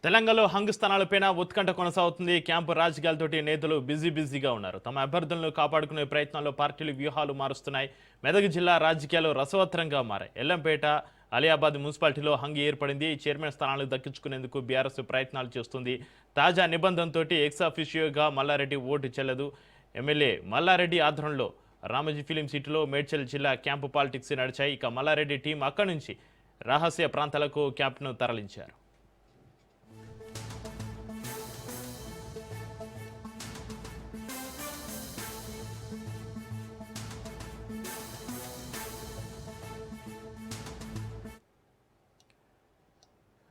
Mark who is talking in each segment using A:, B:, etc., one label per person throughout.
A: తెలంగాణలో హంగు స్థానాలపైన ఉత్కంఠ కొనసాగుతుంది. క్యాంపు రాజకీయాలతోటి నేతలు బిజీగా ఉన్నారు. తమ అభ్యర్థులను కాపాడుకునే ప్రయత్నాల్లో పార్టీలు వ్యూహాలు మారుస్తున్నాయి. మెదక్ జిల్లా రాజకీయాలు రసవత్తరంగా మారాయి. ఎల్లంపేట, అలియాబాద్ మున్సిపాలిటీలో హంగు ఏర్పడింది. చైర్మన్ స్థానాలు దక్కించుకునేందుకు బీఆర్ఎస్ ప్రయత్నాలు చేస్తుంది. తాజా నిబంధనతో ఎక్స్ అఫీషియోగా మల్లారెడ్డి ఓటు చెల్లదు. ఎమ్మెల్యే మల్లారెడ్డి ఆధ్వర్యంలో రామోజీ ఫిలిం సిటీలో మేడ్చల్ జిల్లా క్యాంపు పాలిటిక్స్ నడిచాయి. ఇక మల్లారెడ్డి టీం అక్కడి నుంచి రహస్య ప్రాంతాలకు క్యాంప్ను తరలించారు.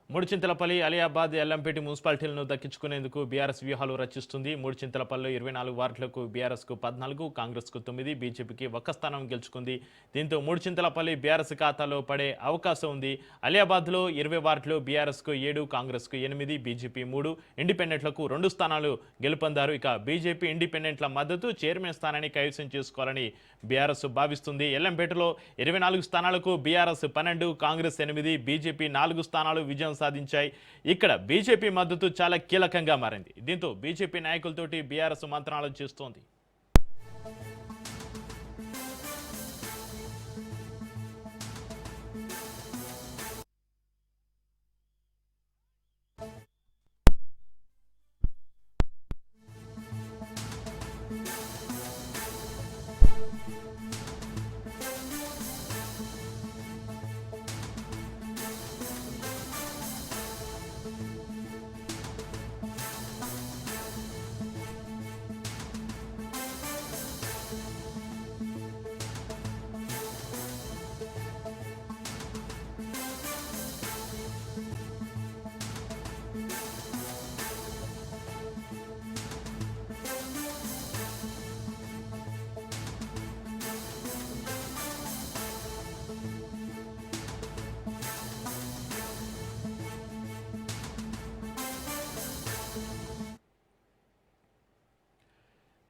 A: మూడుచింతలపల్లి, అలియాబాద్, ఎల్లంపేట మున్సిపాలిటీలను దక్కించుకునేందుకు బీఆర్ఎస్ వ్యూహాలు రచిస్తుంది. మూడుచింతలపల్లిలో 24 వార్డులకు బీఆర్ఎస్కు 14, కాంగ్రెస్కు 9, బీజేపీకి 1 స్థానం గెలుచుకుంది. దీంతో మూడుచింతలపల్లి బీఆర్ఎస్ ఖాతాలో పడే అవకాశం ఉంది. అలియాబాద్లో 20 వార్డులు బీఆర్ఎస్కు 7, కాంగ్రెస్కు 8, బీజేపీ 3, ఇండిపెండెంట్లకు 2 స్థానాలు గెలుపొందారు. ఇక బీజేపీ ఇండిపెండెంట్ల మద్దతు చైర్మన్ స్థానాన్ని కైవసం చేసుకోవాలని బీఆర్ఎస్ భావిస్తుంది. ఎల్లంపేటలో 24 స్థానాలకు బీఆర్ఎస్ 12, కాంగ్రెస్ 8, బీజేపీ 4 స్థానాలు విజయం సాధించాయి. ఇక్కడ బీజేపీ మద్దతు చాలా కీలకంగా మారింది. దీంతో బీజేపీ నాయకులతోటి బీఆర్ఎస్ మంత్రాలు చేస్తోంది.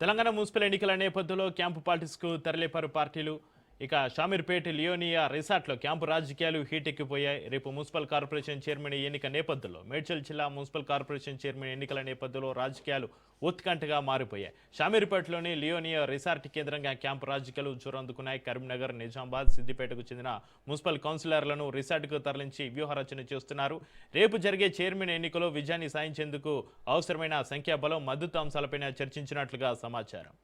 A: తెలంగాణ మున్సిపల్ ఎన్నికల నేపథ్యంలో క్యాంపు పాలిటిక్స్కు తరలిపారు పార్టీలు. ఇక షామీర్పేట లియోనియా రిసార్ట్లో క్యాంపు రాజకీయాలు హీటెక్కిపోయాయి. రేపు మున్సిపల్ కార్పొరేషన్ చైర్మన్ ఎన్నిక నేపథ్యంలో మేడ్చల్ జిల్లా మున్సిపల్ కార్పొరేషన్ చైర్మన్ ఎన్నికల నేపథ్యంలో రాజకీయాలు ఉత్కంఠగా మారిపోయాయి. షామీర్పేటలోని లియోనియా రిసార్ట్ కేంద్రంగా క్యాంపు రాజకీయాలు జోరందుకున్నాయి. కరీంనగర్, నిజామాబాద్, సిద్దిపేటకు చెందిన మున్సిపల్ కౌన్సిలర్లను రిసార్ట్కు తరలించి వ్యూహరచన చేస్తున్నారు. రేపు జరిగే చైర్మన్ ఎన్నికలో విజయాన్ని సాధించేందుకు అవసరమైన సంఖ్యాబలం, మద్దతు అంశాలపైన చర్చించినట్లుగా సమాచారం.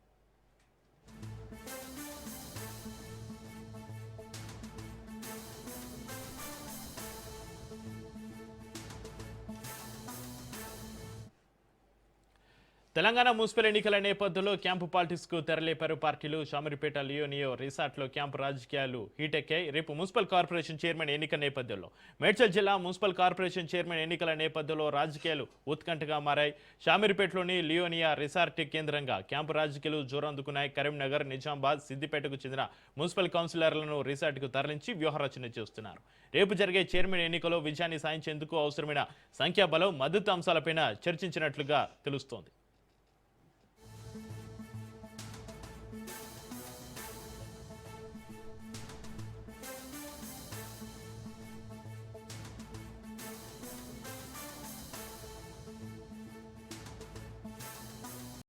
A: తెలంగాణ మున్సిపల్ ఎన్నికల నేపథ్యంలో క్యాంపు పాలిటిక్స్కు తెరలేపారు పార్టీలు. షామీర్పేట లియోనియో రిసార్ట్లో క్యాంపు రాజకీయాలు హీటెక్కాయి. రేపు మున్సిపల్ కార్పొరేషన్ చైర్మన్ ఎన్నిక నేపథ్యంలో మేడ్చల్ జిల్లా మున్సిపల్ కార్పొరేషన్ చైర్మన్ ఎన్నికల నేపథ్యంలో రాజకీయాలు ఉత్కంఠగా మారాయి. షామీర్పేటలోని లియోనియా రిసార్ట్ కేంద్రంగా క్యాంపు రాజకీయాలు జోరందుకున్నాయి. కరీంనగర్, నిజామాబాద్, సిద్దిపేటకు చెందిన మున్సిపల్ కౌన్సిలర్లను రిసార్ట్కు తరలించి వ్యూహరచన చేస్తున్నారు. రేపు జరిగే చైర్మన్ ఎన్నికలో విజయాన్ని సాధించేందుకు అవసరమైన సంఖ్యాబలం, మద్దతు అంశాలపైన చర్చించినట్లుగా తెలుస్తోంది.